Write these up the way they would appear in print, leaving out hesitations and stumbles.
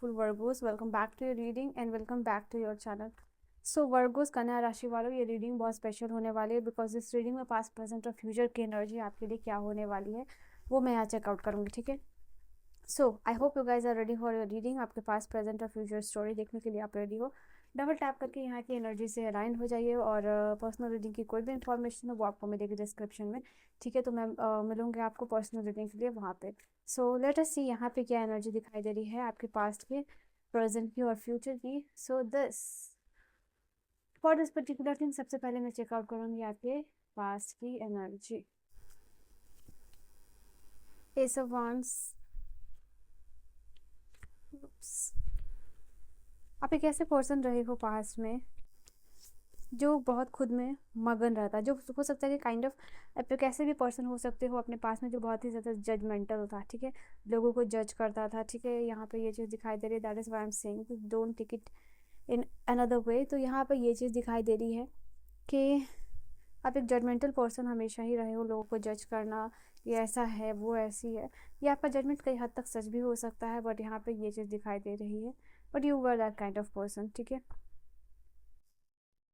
beautiful Virgos. Welcome back to your reading and welcome back to your channel. So Virgos कन्या राशि वालों, ये reading बहुत special होने वाली है बिकॉज इस रीडिंग में पास्ट प्रेजेंट और फ्यूचर की एनर्जी आपके लिए क्या होने वाली है वो मैं यहाँ चेकआउट करूँगी, ठीक है। So I hope you guys are ready for your reading. आपके पास प्रेजेंट और फ्यूचर स्टोरी देखने के लिए आप रेडी हो। डबल टैप करके यहाँ की एनर्जी से अलाइन हो जाइए और पर्सनल रीडिंग की कोई भी इंफॉर्मेशन हो वो आपको मिलेगी डिस्क्रिप्शन में, ठीक है। तो मैं मिलूंगी आपको पर्सनल रीडिंग के लिए वहाँ पे। सो लेट अस सी यहाँ पे क्या एनर्जी दिखाई दे रही है आपके पास्ट की, प्रेजेंट की और फ्यूचर की। So this for this particular thing सबसे पहले मैं चेकआउट करूँगी आपके पास्ट की एनर्जी। S of wands. आप एक ऐसे पर्सन रहे हो पास्ट में जो बहुत खुद में मगन रहता है, जो हो सकता है कि काइंड ऑफ आप एक ऐसे भी पर्सन हो सकते हो अपने पास में जो बहुत ही ज़्यादा जजमेंटल था, ठीक है, लोगों को जज करता था, ठीक है। यहाँ पे ये चीज़ दिखाई दे रही है, that is why I am saying don't take it in another way. तो यहाँ पे ये चीज़ दिखाई दे रही है कि आप एक जजमेंटल पर्सन हमेशा ही रहे हो, लोगों को जज करना, ये ऐसा है वो ऐसी है। ये आपका जजमेंट कई हद तक सच भी हो सकता है, बट यहाँ पे ये चीज़ दिखाई दे रही है, but you were that kind of person, ठीक है।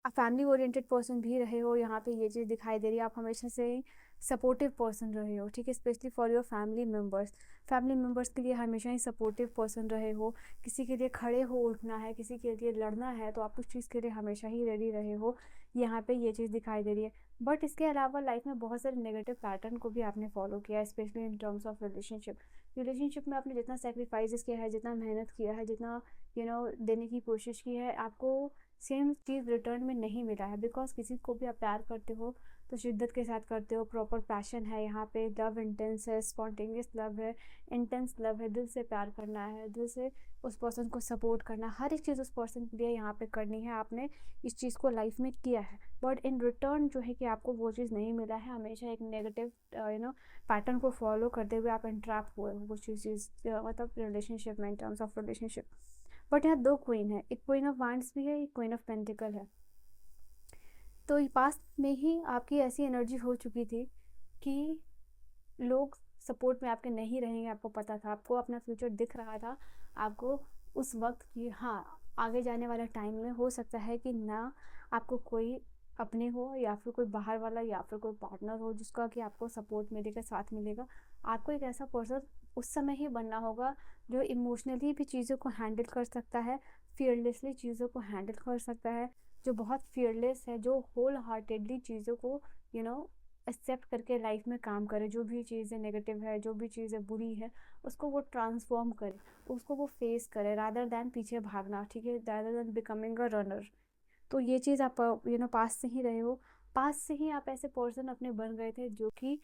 आप फैमिली ओरिएंटेड पर्सन भी रहे हो, यहाँ पे ये चीज़ दिखाई दे रही है। आप हमेशा से सपोर्टिव पर्सन रहे हो, ठीक है, specially for your family members के लिए हमेशा ही सपोर्टिव पर्सन रहे हो। किसी के लिए खड़े हो उठना है, किसी के लिए लड़ना है, तो आप उस चीज़ के लिए हमेशा ही रेडी रहे हो, यहाँ पे ये चीज़ दिखाई दे रही है। बट इसके अलावा लाइफ में बहुत सारे नेगेटिव पैटर्न को भी आपने फॉलो किया है, specially in terms of relationship में आपने जितना सेक्रीफाइसेस किया है, जितना मेहनत किया है, जितना देने की कोशिश की है, आपको सेम चीज़ रिटर्न में नहीं मिला है। बिकॉज किसी को भी आप प्यार करते हो तो शिद्दत के साथ करते हो, प्रॉपर पैशन है, यहाँ पे लव इंटेंस है, स्पॉन्टेनियस लव है, इंटेंस लव है, दिल से प्यार करना है, दिल से उस पर्सन को सपोर्ट करना, हर एक चीज़ उस पर्सन के लिए यहाँ पे करनी है। आपने इस चीज़ को लाइफ में किया है, बट इन रिटर्न जो है कि आपको वो चीज़ नहीं मिला है। हमेशा एक नेगेटिव पैटर्न को फॉलो करते हुए आप इंट्रैप हुए हो वो चीज़ मतलब रिलेशनशिप में, in terms of relationship. But यहाँ दो क्वीन है, एक क्वीन ऑफ वांड्स भी है, एक क्वीन ऑफ पेंटिकल है। तो पास्ट में ही आपकी ऐसी एनर्जी हो चुकी थी कि लोग सपोर्ट में आपके नहीं रहेंगे, आपको पता था, आपको अपना फ्यूचर दिख रहा था, आपको उस वक्त कि हाँ आगे जाने वाला टाइम में हो सकता है कि ना आपको कोई अपने हो या फिर कोई बाहर वाला या फिर कोई पार्टनर हो जिसका कि आपको सपोर्ट मिलेगा, साथ मिलेगा। आपको एक ऐसा पर्सन उस समय ही बनना होगा जो इमोशनली भी चीज़ों को हैंडल कर सकता है, फियरलेसली चीज़ों को हैंडल कर सकता है, जो बहुत फियरलेस है, जो होल हार्टेडली चीज़ों को एक्सेप्ट करके लाइफ में काम करे। जो भी चीज़ें नेगेटिव है, जो भी चीज़ें बुरी है, उसको वो ट्रांसफॉर्म करे, उसको वो फेस करे, रादर दैन पीछे भागना, ठीक है, rather than becoming a runner. तो ये चीज़ आप पास्ट से ही रहे हो, पास्ट से ही आप ऐसे पर्सन अपने बन गए थे जो कि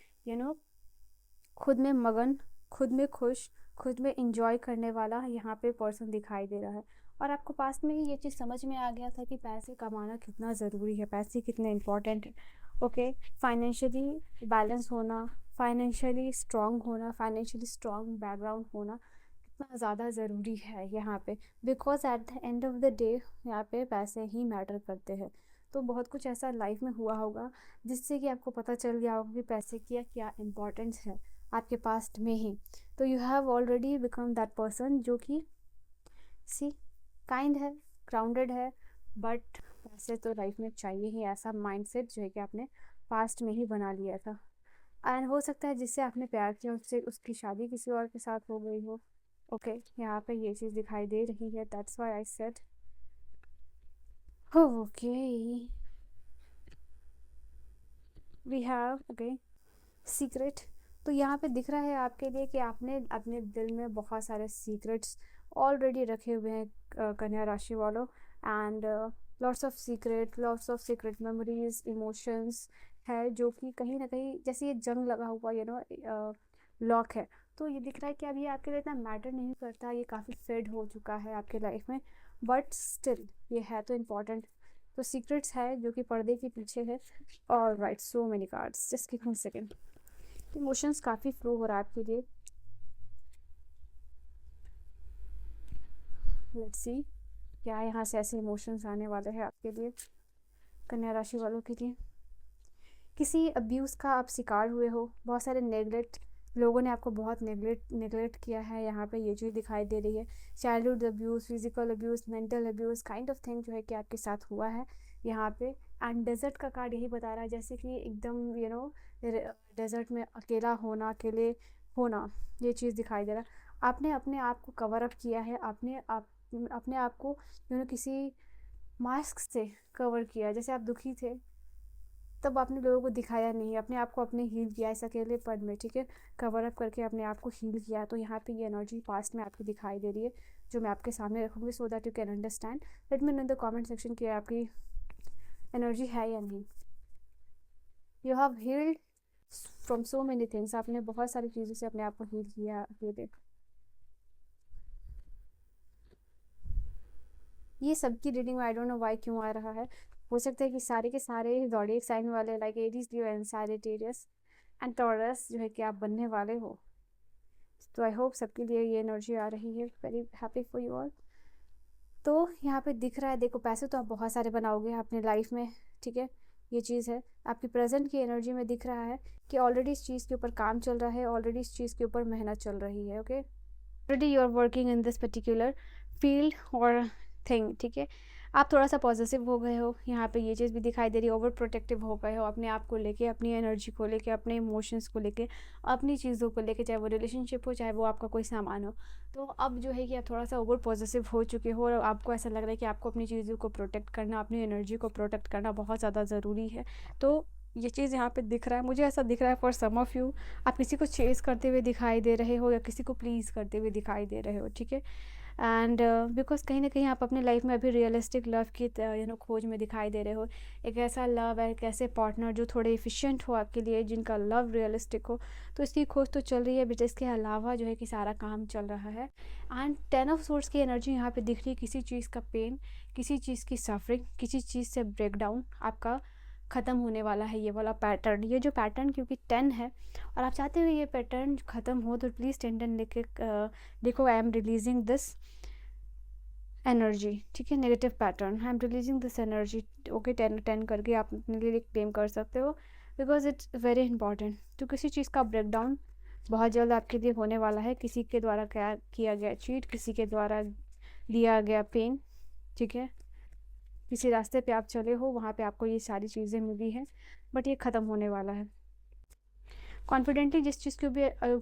खुद में मगन, खुद में खुश, खुद में इंजॉय करने वाला यहाँ पे पर्सन दिखाई दे रहा है। और आपको पास्ट में ही ये चीज़ समझ में आ गया था कि पैसे कमाना कितना ज़रूरी है, पैसे कितने इंपॉर्टेंट है। ओके, फाइनेंशियली बैलेंस होना, फाइनेंशियली स्ट्रांग होना, फाइनेंशियली स्ट्रांग बैकग्राउंड होना कितना ज़्यादा ज़रूरी है यहाँ पे। Because at the end of the day यहाँ पे पैसे ही मैटर करते हैं। तो बहुत कुछ ऐसा लाइफ में हुआ होगा जिससे कि आपको पता चल गया होगा कि पैसे की क्या इम्पोर्टेंस है आपके पास्ट में ही। तो you have already become that person जो कि सी काइंड है, ग्राउंडेड है, बट पैसे तो लाइफ में चाहिए ही, ऐसा माइंडसेट जो है कि आपने पास्ट में ही बना लिया था। एंड हो सकता है जिससे आपने प्यार किया उससे उसकी शादी किसी और के साथ हो गई हो। ओके, यहाँ पे ये चीज़ दिखाई दे रही है, that's why I said okay we have okay secret. तो यहाँ पे दिख रहा है आपके लिए कि आपने अपने दिल में बहुत सारे सीक्रेट्स ऑलरेडी रखे हुए हैं कन्या राशि वालों। And lots of secret memories, emotions है जो कि कहीं ना कहीं जैसे ये जंग लगा हुआ लॉक है। तो ये दिख रहा है कि अभी आपके लिए इतना मैटर नहीं करता, ये काफ़ी फेड हो चुका है आपके लाइफ में, बट स्टिल ये है तो इम्पॉर्टेंट। तो सीक्रेट्स है जो कि पर्दे के पीछे है। और right, so many cards, just give me second. Emotions काफ़ी फ्लो हो रहा है आपके लिए। लेट्स सी क्या यहाँ से ऐसे इमोशंस आने वाले हैं आपके लिए कन्या राशि वालों के लिए। किसी अब्यूज़ का आप शिकार हुए हो, बहुत सारे नेगलेक्ट लोगों ने आपको बहुत नेगलेक्ट किया है, यहाँ पे ये चीज़ दिखाई दे रही है। Childhood abuse, physical abuse, mental abuse kind of thing जो है कि आपके साथ हुआ है यहाँ पे। एंड डेजर्ट का कार्ड यही बता रहा है, जैसे कि एकदम डेजर्ट में अकेला होना, अकेले होना, ये चीज़ दिखाई दे रहा है। आपने अपने आप को कवर अप किया है, अपने आप को किसी मास्क से कवर किया। जैसे आप दुखी थे तब आपने लोगों को दिखाया नहीं, अपने आप को अपने हील किया इस अकेलेपन में, ठीक है, कवर अप करके अपने आप को हील किया। तो यहाँ पे ये एनर्जी पास्ट में आपकी दिखाई दे रही है, जो मैं आपके सामने रखूँगी so that you can understand. Let me know in the comment section कि आपकी एनर्जी है या नहीं। You have healed from so many things, आपने बहुत सारी चीज़ों से अपने आप को हील किया। ये सबकी रीडिंग में आई डोंट नो वाई क्यों आ रहा है। हो सकता है कि सारे के सारे ज़ोडिएक साइन वाले like Aries, Leo and Sagittarius and taurus जो है कि आप बनने वाले हो। तो आई होप सबके लिए ये एनर्जी आ रही है। Very happy for you all. तो यहाँ पे दिख रहा है, देखो पैसे तो आप बहुत सारे बनाओगे अपने लाइफ में, ठीक है, ये चीज़ है। आपकी प्रेजेंट की एनर्जी में दिख रहा है कि ऑलरेडी इस चीज़ के ऊपर काम चल रहा है, ऑलरेडी इस चीज़ के ऊपर मेहनत चल रही है। Okay, already you are working in this particular field और थिंग, ठीक है। आप थोड़ा सा पॉजिटिव हो गए हो, यहाँ पे ये चीज़ भी दिखाई दे रही है। ओवर प्रोटेक्टिव हो गए हो अपने आप को लेके, अपनी एनर्जी को लेके, अपने इमोशंस को लेके, अपनी चीज़ों को लेके, चाहे वो रिलेशनशिप हो, चाहे वो आपका कोई सामान हो। तो अब जो है कि आप थोड़ा सा ओवर पॉजिटिव हो चुके हो और आपको ऐसा लग रहा है कि आपको अपनी चीज़ों को प्रोटेक्ट करना, अपनी एनर्जी को प्रोटेक्ट करना बहुत ज़्यादा ज़रूरी है। तो ये चीज़ यहाँ पे दिख रहा है, मुझे ऐसा दिख रहा है फॉर सम ऑफ यू आप किसी को चेस करते हुए दिखाई दे रहे हो या किसी को प्लीज़ करते हुए दिखाई दे रहे हो, ठीक है। एंड बिकॉज कहीं ना कहीं आप अपने लाइफ में अभी रियलिस्टिक लव की खोज में दिखाई दे रहे हो। एक ऐसा लव है, एक ऐसे पार्टनर जो थोड़े एफिशिएंट हो आपके लिए, जिनका लव रियलिस्टिक हो, तो इसकी खोज तो चल रही है। बट इसके अलावा जो है कि सारा काम चल रहा है। एंड 10 ऑफ सोर्ड्स की एनर्जी यहाँ पे दिख रही है। किसी चीज़ का पेन, किसी चीज़ की सफरिंग, किसी चीज़ से ब्रेक डाउन आपका ख़त्म होने वाला है। ये वाला पैटर्न, ये जो पैटर्न क्योंकि 10 है और आप चाहते हो ये पैटर्न ख़त्म हो, तो प्लीज़ 10 लिख के देखो, I am releasing this energy, ठीक है, negative pattern, I am releasing this energy. Okay, 10 करके आप अपने लिए क्लेम कर सकते हो, बिकॉज इट्स वेरी इंपॉर्टेंट। तो किसी चीज़ का ब्रेक डाउन बहुत जल्द आपके लिए होने वाला है। किसी के द्वारा क्या किया गया चीट, किसी के द्वारा दिया गया पेन, ठीक है, किसी रास्ते पे आप चले हो, वहाँ पे आपको ये सारी चीज़ें मिली हैं, बट ये ख़त्म होने वाला है। कॉन्फिडेंटली जिस चीज़ के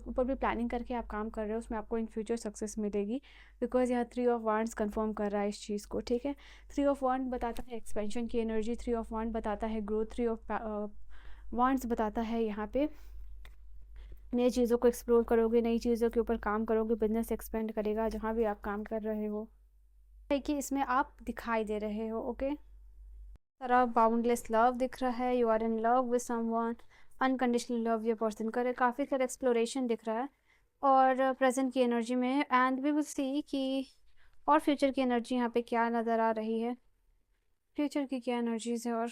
ऊपर भी प्लानिंग करके आप काम कर रहे हो, उसमें आपको इन फ्यूचर सक्सेस मिलेगी। बिकॉज यहाँ 3 ऑफ वांड्स कंफर्म कर रहा है इस चीज़ को, ठीक है। 3 ऑफ वांड बताता है एक्सपेंशन की एनर्जी, 3 ऑफ वांड बताता है ग्रोथ, 3 ऑफ वांड्स बताता है यहाँ पे नई चीज़ों को एक्सप्लोर करोगे, नई चीज़ों के ऊपर काम करोगे, बिजनेस एक्सपेंड करेगा जहाँ भी आप काम कर रहे हो, है कि इसमें आप दिखाई दे रहे हो। ओके, तरह बाउंडलेस लव दिख रहा है, you are in love with someone, unconditional love ये पर्सन करे, काफ़ी सारा एक्सप्लोरेशन दिख रहा है और प्रेजेंट की एनर्जी में। एंड वी विल सी कि और फ्यूचर की एनर्जी यहाँ पे क्या नज़र आ रही है, फ्यूचर की क्या एनर्जीज है। और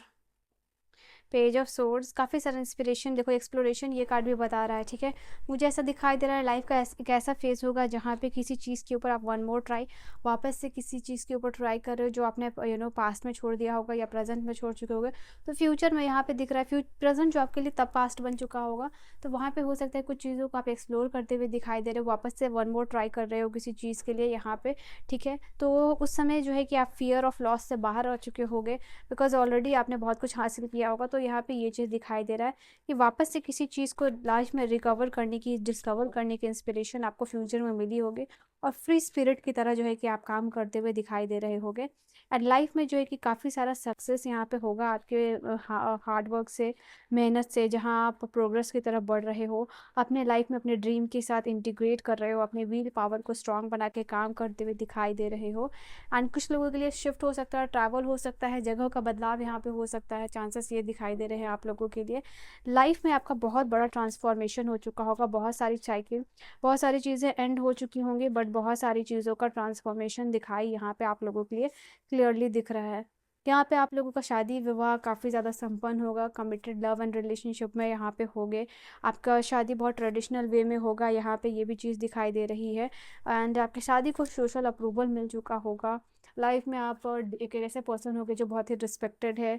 पेज ऑफ सोर्ड्स, काफ़ी सारा इंस्पिरेशन, देखो एक्सप्लोरेशन ये कार्ड भी बता रहा है, ठीक है। मुझे ऐसा दिखाई दे रहा है लाइफ का एक ऐसा फेज होगा जहाँ पे किसी चीज़ के ऊपर आप वन मोर ट्राई, वापस से किसी चीज़ के ऊपर ट्राई कर रहे हो जो आपने पास्ट में छोड़ दिया होगा या प्रेजेंट में छोड़ चुके होगे। तो फ्यूचर में यहाँ पे दिख रहा है प्रेजेंट जो आपके लिए तब पास्ट बन चुका होगा, तो वहाँ पे हो सकता है कुछ चीज़ों को आप एक्सप्लोर करते हुए दिखाई दे रहे हो, वापस से वन मोर ट्राई कर रहे हो किसी चीज़ के लिए यहाँ पे, ठीक है। तो उस समय जो है कि आप फियर ऑफ लॉस से बाहर आ चुके होगे, बिकॉज ऑलरेडी आपने बहुत कुछ हासिल किया होगा। तो यहाँ पे ये चीज़ दिखाई दे रहा है कि वापस से किसी चीज़ को लाइफ में रिकवर करने की, डिस्कवर करने की इंस्पिरेशन आपको फ्यूचर में मिली होगी और फ्री स्पिरिट की तरह जो है कि आप काम करते हुए दिखाई दे रहे होगे। एंड लाइफ में जो है कि काफ़ी सारा सक्सेस यहाँ पे होगा आपके हार्ड वर्क से, मेहनत से, जहाँ आप प्रोग्रेस की तरफ बढ़ रहे हो, अपने लाइफ में अपने ड्रीम के साथ इंटीग्रेट कर रहे हो, अपने व्हील पावर को स्ट्रांग बना के काम करते हुए दिखाई दे रहे हो। एंड कुछ लोगों के लिए शिफ्ट हो सकता है, ट्रैवल हो सकता है, जगह का बदलाव यहाँ पे हो सकता है, चांसेस ये दिखाई दे रहे हैं आप लोगों के लिए। लाइफ में आपका बहुत बड़ा ट्रांसफॉर्मेशन हो चुका होगा, बहुत सारी साइकिल, बहुत सारी चीज़ें एंड हो चुकी होंगी, बट बहुत सारी चीज़ों का ट्रांसफॉर्मेशन दिखाई यहाँ पे आप लोगों के लिए क्लियरली दिख रहा है यहाँ पे आप लोगों का शादी विवाह काफ़ी ज़्यादा संपन्न होगा, कमिटेड लव एंड रिलेशनशिप में यहाँ पे होगे। आपका शादी बहुत ट्रेडिशनल वे में होगा, यहाँ पे ये भी चीज़ दिखाई दे रही है। एंड आपकी शादी को सोशल अप्रूवल मिल चुका होगा। लाइफ में आप एक ऐसे पर्सन होगे जो बहुत ही रिस्पेक्टेड है,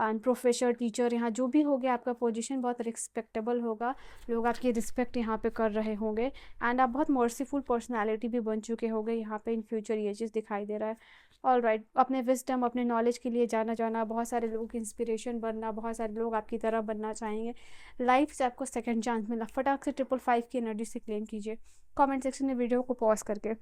एंड प्रोफेसर टीचर यहाँ जो भी होगे, आपका पोजीशन बहुत रिस्पेक्टेबल होगा, लोग आपकी रिस्पेक्ट यहाँ पे कर रहे होंगे। एंड आप बहुत मर्सीफुल पर्सनालिटी भी बन चुके होंगे यहाँ पे, इन फ्यूचर ये चीज़ दिखाई दे रहा है। ऑल राइट, अपने विजडम, अपने नॉलेज के लिए जाना जाना, बहुत सारे लोगों की इंस्पिरेशन बनना, बहुत सारे लोग आपकी तरह बनना चाहेंगे। लाइफ से आपको सेकंड चांस मिला, फटाक से 555 की एनर्जी से क्लेम कीजिए कमेंट सेक्शन में वीडियो को पॉज करके,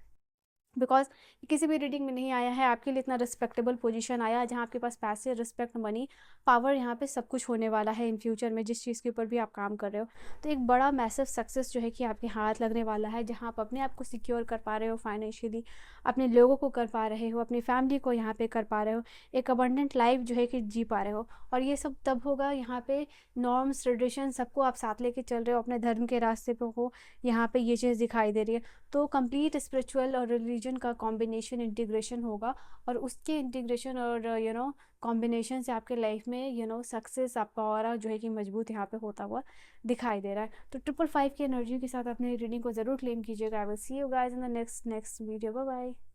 बिकॉज किसी भी रीडिंग में नहीं आया है आपके लिए इतना रिस्पेक्टेबल पोजीशन आया जहाँ आपके पास पैसे, रिस्पेक्ट, मनी, पावर, यहाँ पे सब कुछ होने वाला है इन फ्यूचर में, जिस चीज़ के ऊपर भी आप काम कर रहे हो। तो एक बड़ा मैसिव सक्सेस जो है कि आपके हाथ लगने वाला है, जहाँ आप अपने आप को सिक्योर कर पा रहे हो फाइनेंशियली, अपने लोगों को कर पा रहे हो, अपनी फैमिली को यहाँ पे कर पा रहे हो, एक अबंडेंट लाइफ जो है कि जी पा रहे हो। और ये सब तब होगा यहाँ पे नॉर्म्स, ट्रेडिशन, सबको आप साथ लेके चल रहे हो, अपने धर्म के रास्ते पे हो, यहाँ पे ये चीज़ दिखाई दे रही है। तो कंप्लीट स्पिरिचुअल और रिलीजन का कॉम्बिनेशन, इंटीग्रेशन होगा, और उसके इंटीग्रेशन और कॉम्बिनेशन से आपके लाइफ में सक्सेस, आपका ऑरा जो है कि मजबूत यहाँ पे होता हुआ दिखाई दे रहा है। तो 555 की एनर्जी के साथ अपनी रीडिंग को ज़रूर क्लेम कीजिएगा। I will see you guys in the next video. Bye bye.